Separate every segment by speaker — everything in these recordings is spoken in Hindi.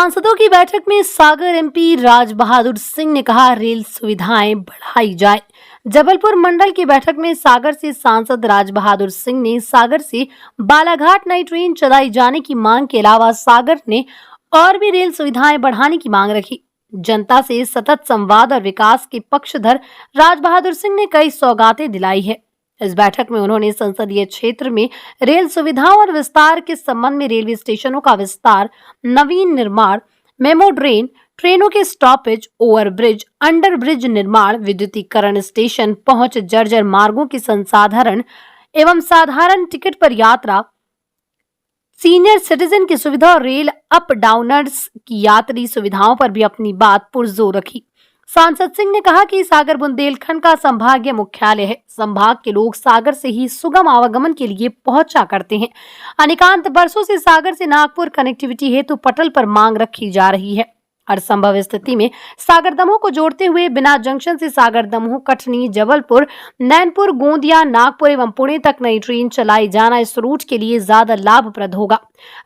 Speaker 1: सांसदों की बैठक में सागर एमपी राज बहादुर सिंह ने कहा रेल सुविधाएं बढ़ाई जाए। जबलपुर मंडल की बैठक में सागर से सांसद राज बहादुर सिंह ने सागर से बालाघाट नई ट्रेन चलाई जाने की मांग के अलावा सागर ने और भी रेल सुविधाएं बढ़ाने की मांग रखी। जनता से सतत संवाद और विकास के पक्षधर राज बहादुर सिंह ने कई सौगातें दिलाई है। इस बैठक में उन्होंने संसदीय क्षेत्र में रेल सुविधाओं और विस्तार के संबंध में रेलवे स्टेशनों का विस्तार, नवीन निर्माण, मेमो ट्रेन, ट्रेनों के स्टॉपेज, ओवरब्रिज, अंडर ब्रिज निर्माण, विद्युतीकरण, स्टेशन पहुंच, जर्जर मार्गों के संसाधरण एवं साधारण टिकट पर यात्रा, सीनियर सिटीजन की सुविधा और रेल अप डाउनर्स की यात्री सुविधाओं पर भी अपनी बात पुरजोर रखी। सांसद सिंह ने कहा कि सागर बुंदेलखंड का संभागीय मुख्यालय है। संभाग के लोग सागर से ही सुगम आवागमन के लिए पहुंचा करते हैं। अनेकांत वर्षों से सागर से नागपुर कनेक्टिविटी हेतु पटल पर मांग रखी जा रही है। हर संभव स्थिति में सागर दमोह को जोड़ते हुए बिना जंक्शन से सागर दमोह, कटनी, जबलपुर, नैनपुर, गोंदिया, नागपुर एवं पुणे तक नई ट्रेन चलाई जाना इस रूट के लिए ज्यादा लाभप्रद होगा।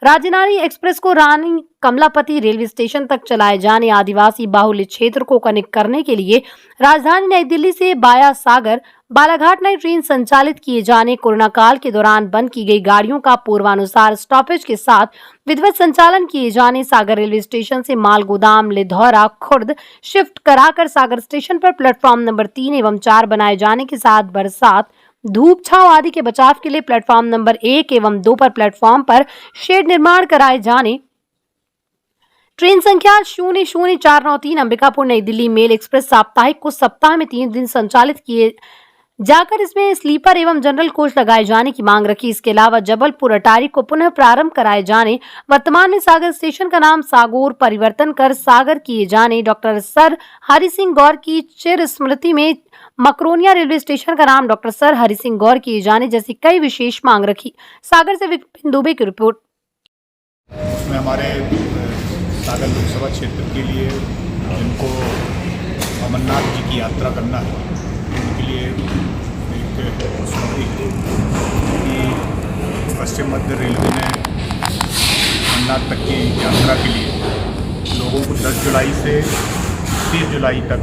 Speaker 1: राजधानी एक्सप्रेस को रानी कमलापति रेलवे स्टेशन तक चलाए जाने, आदिवासी बाहुल्य क्षेत्र को कनेक्ट करने के लिए राजधानी नई दिल्ली से बाया सागर बालाघाट नई ट्रेन संचालित किए जाने, कोरोना काल के दौरान बंद की गई गाड़ियों का पूर्वानुसार स्टॉपेज के साथ विधिवत संचालन किए जाने, सागर रेलवे स्टेशन से माल गोदाम लिधौरा, खुर्द शिफ्ट कराकर सागर स्टेशन पर प्लेटफॉर्म नंबर 3 एवं 4 बनाए जाने के साथ बरसात, धूप छांव आदि के बचाव के लिए प्लेटफॉर्म नंबर 1 एवं 2 पर प्लेटफॉर्म पर शेड निर्माण कराए जाने, ट्रेन संख्या 00493 अंबिकापुर नई दिल्ली मेल एक्सप्रेस साप्ताहिक को सप्ताह में 3 दिन संचालित किए जाकर इसमें स्लीपर एवं जनरल कोच लगाए जाने की मांग रखी। इसके अलावा जबलपुर अटारी को पुनः प्रारंभ कराए जाने, वर्तमान में सागर स्टेशन का नाम सागौर परिवर्तन कर सागर किए जाने, डॉक्टर सर हरि सिंह गौर की चिर स्मृति में मकरोनिया रेलवे स्टेशन का नाम डॉक्टर सर हरि सिंह गौर किए जाने जैसी कई विशेष मांग रखी। सागर से विपिन दुबे की रिपोर्ट।
Speaker 2: उसमें हमारे सागर लोकसभा क्षेत्र के लिए जिनको अमरनाथ जी की यात्रा करना है उनके लिए एक खुशखबरी है कि पश्चिम मध्य रेलवे ने अमरनाथ तक की यात्रा के लिए लोगों को 10 जुलाई से 30 जुलाई तक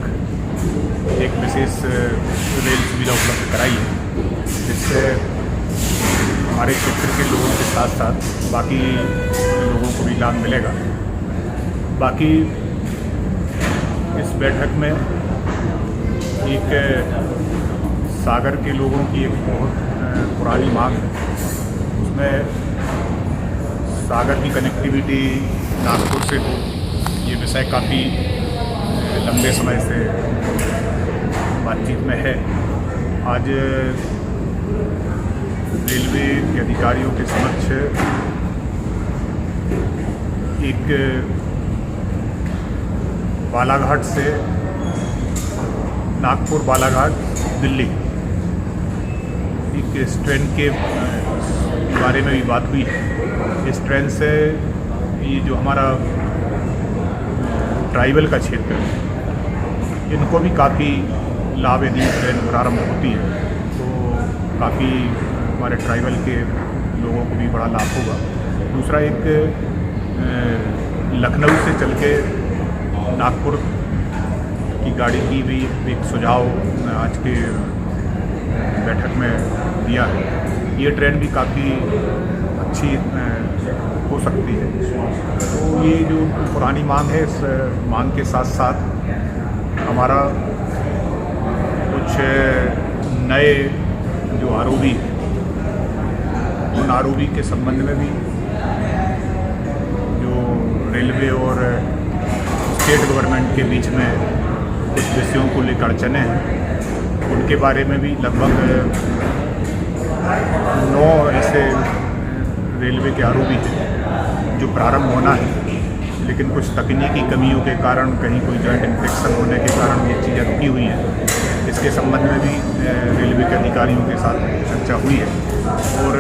Speaker 2: एक विशेष रेल सुविधा उपलब्ध कराई है, जिससे हमारे क्षेत्र के लोगों के साथ साथ बाकी लोगों को भी लाभ मिलेगा। बाकी इस बैठक में एक सागर के लोगों की एक बहुत पुरानी मांग है, उसमें सागर की कनेक्टिविटी नागपुर से हो, ये विषय काफ़ी लंबे समय से बातचीत में है। आज रेलवे के अधिकारियों के समक्ष एक बालाघाट से नागपुर, बालाघाट, दिल्ली एक इस ट्रेन के बारे में भी बात हुई है। इस ट्रेन से ये जो हमारा ट्राइबल का क्षेत्र है, इनको भी काफ़ी लाभ यदि ट्रेन प्रारंभ होती है तो काफ़ी हमारे ट्राइबल के लोगों को भी बड़ा लाभ होगा। दूसरा, एक लखनऊ से चल के नागपुर की गाड़ी की भी एक सुझाव आज के बैठक में दिया है। ये ट्रेन भी काफ़ी अच्छी हो सकती है। तो ये जो पुरानी मांग है, इस मांग के साथ साथ हमारा कुछ नए जो आरओबी है, उन आरओबी के संबंध में भी जो रेलवे और स्टेट गवर्नमेंट के बीच में कुछ विषयों को लेकर अड़चने हैं, उनके बारे में भी लगभग 9 ऐसे रेलवे के आरओबी हैं जो प्रारंभ होना है, लेकिन कुछ तकनीकी कमियों के कारण, कहीं कोई जॉइंट इन्फेक्शन होने के कारण ये चीज़ें रुकी हुई हैं। इसके संबंध में भी रेलवे के अधिकारियों के साथ चर्चा हुई है और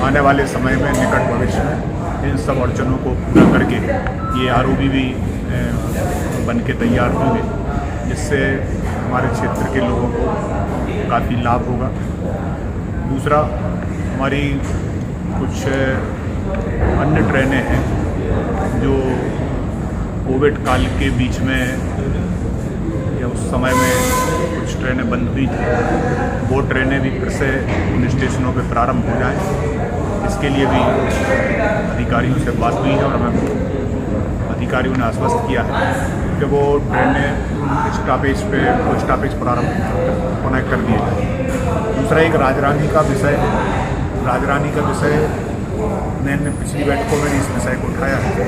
Speaker 2: आने वाले समय में, निकट भविष्य में इन सब अड़चनों को पूरा करके ये आरओबी भी बन के तैयार होंगे, जिससे हमारे क्षेत्र के लोगों को काफ़ी लाभ होगा। दूसरा, हमारी कुछ अन्य ट्रेनें हैं जो कोविड काल के बीच में या उस समय में कुछ ट्रेनें बंद हुई थी, वो ट्रेनें भी फिर से उन स्टेशनों पे प्रारंभ हो जाएं, इसके लिए भी अधिकारियों से बात हुई है और हमें अधिकारियों ने आश्वस्त किया है कि वो ट्रेनें स्टॉपेज पे वो स्टॉपेज प्रारंभ पुनः कर दिए जाए। दूसरा एक राजरानी का विषय है। राजरानी का विषय मैंने पिछली बैठकों में इस विषय को उठाया है कि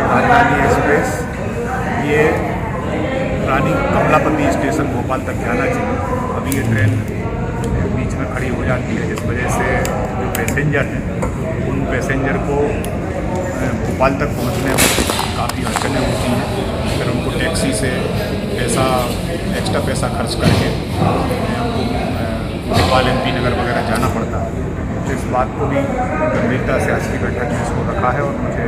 Speaker 2: राजरानी एक्सप्रेस ये रानी कमलापति स्टेशन भोपाल तक जाना चाहिए। अभी ये ट्रेन बीच में खड़ी हो जाती है, जिस वजह से जो पैसेंजर हैं उन पैसेंजर को भोपाल तक पहुंचने में काफ़ी अड़चनें होती हैं। फिर उनको टैक्सी से एक्स्ट्रा पैसा खर्च करके भोपाल MP नगर वगैरह जाना पड़ता है। तो इस बात को भी गंभीरता से आज की बैठक में इसको रखा है और मुझे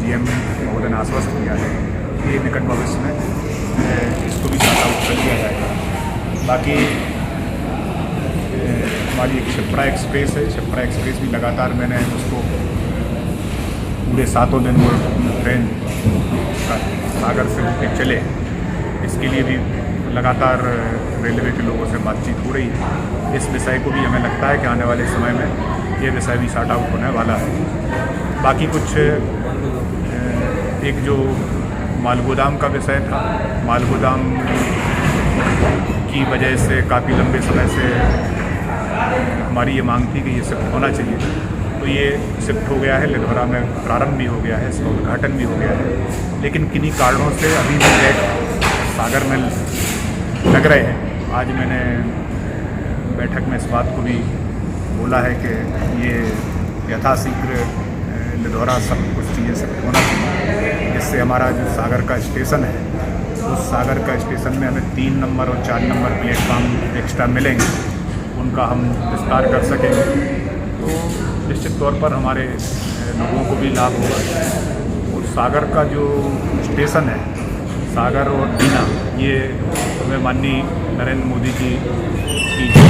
Speaker 2: GM महोदय ने आश्वस्त किया है कि ये निकट भविष्य में इसको भी साथ आउट कर दिया जाएगा। बाकी हमारी एक शिप्रा एक्सप्रेस है। शिप्रा एक्सप्रेस भी लगातार मैंने उसको पूरे 7 दिन वो ट्रेन सागर से होकर चले, इसके लिए भी लगातार रेलवे के लोगों से बातचीत हो रही है। इस विषय को भी हमें लगता है कि आने वाले समय में ये विषय भी सॉर्ट आउट होने वाला है। बाकी कुछ एक जो मालगोदाम का विषय था, मालगोदाम की वजह से काफ़ी लंबे समय से हमारी ये मांग थी कि ये शिफ्ट होना चाहिए, तो ये शिफ्ट हो गया है। लिधौरा में प्रारंभ भी हो गया है, इसका उद्घाटन भी हो गया है, लेकिन किन्हीं कारणों से अभी भी गेट सागर में लग रहे हैं। आज मैंने बैठक में इस बात को भी बोला है कि ये यथाशीघ्र लिधौरा सब कुछ चीज़ें शिफ्ट होना चाहिए, जिससे हमारा जो सागर का स्टेशन है उस सागर का स्टेशन में हमें 3 नंबर और 4 नंबर प्लेटफार्म एक्स्ट्रा मिलेंगे, उनका हम विस्तार कर सकेंगे। तो निश्चित तौर पर हमारे लोगों को भी लाभ होगा। और सागर का जो स्टेशन है, सागर और बीना, ये हमें माननीय नरेंद्र मोदी जी की जो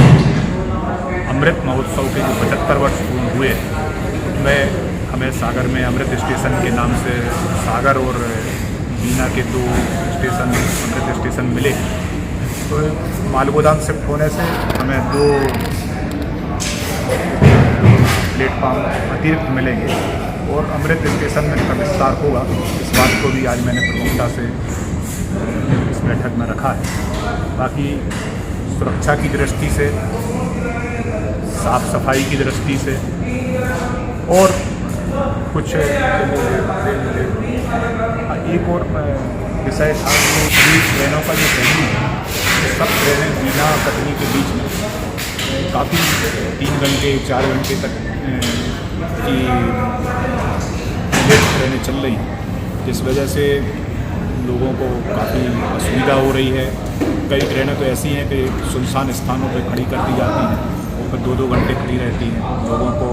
Speaker 2: अमृत महोत्सव के जो 75 वर्ष पूर्ण हुए, उसमें हमें सागर में अमृत स्टेशन के नाम से सागर और बीना के 2 स्टेशन अमृत स्टेशन मिले। तो मालगोदाम शिफ्ट होने से हमें 2 प्लेटफार्म अतिरिक्त मिलेंगे और अमृत स्टेशन में इनका विस्तार होगा। इस बात को भी आज मैंने प्रमुखता से इस बैठक में रखा है। बाकी सुरक्षा की दृष्टि से, साफ सफाई की दृष्टि से और कुछ एक और विषय था जो सभी ट्रेनों का जो पहलू है, सब ट्रेनें बीना कटनी के बीच में काफ़ी 3 घंटे 4 घंटे तक की लेट ट्रेनें चल रही हैं, जिस वजह से लोगों को काफ़ी असुविधा हो रही है। कई ट्रेनें तो ऐसी हैं कि सुनसान स्थानों पर खड़ी कर दी जाती हैं, वो फिर 2-2 घंटे खड़ी रहती हैं। लोगों को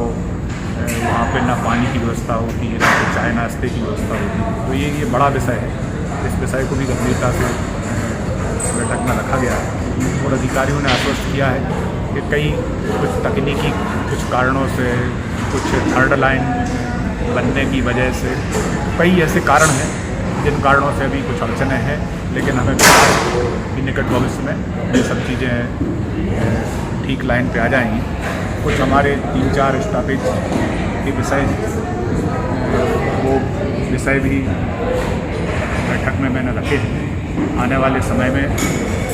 Speaker 2: वहाँ पे ना पानी की व्यवस्था होती है, ना चाय नाश्ते की व्यवस्था होती है। तो ये बड़ा विषय है। इस विषय को भी गंभीरता से बैठक में रखा गया है और अधिकारियों ने आश्वस्त किया है कि कई कुछ तकनीकी कुछ कारणों से, कुछ थर्ड लाइन बनने की वजह से, कई ऐसे कारण हैं जिन कारणों से अभी कुछ अड़चनें हैं, लेकिन हमें कि निकट भविष्य में ये सब चीज़ें ठीक लाइन पे आ जाएंगी। कुछ हमारे 3-4 स्टॉपेज के विषय, वो विषय भी बैठक में मैंने रखे हैं। आने वाले समय में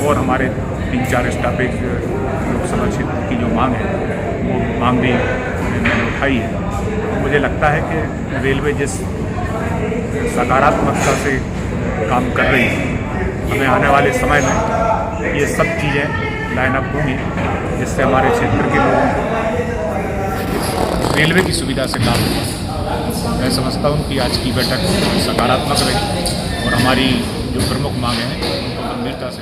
Speaker 2: और हमारे 3-4 स्टॉपेज लोकसभा क्षेत्र की जो मांग है, वो मांग भी मैंने उठाई है। मुझे लगता है कि रेलवे जिस सकारात्मकता से काम कर रही है, हमें आने वाले समय में ये सब चीज़ें लाइन अप होंगी, जिससे हमारे क्षेत्र के लोगों को रेलवे की सुविधा से काम होगा। मैं समझता हूँ कि आज की बैठक सकारात्मक रही और हमारी जो प्रमुख मांगें हैं उनको गंभीरता से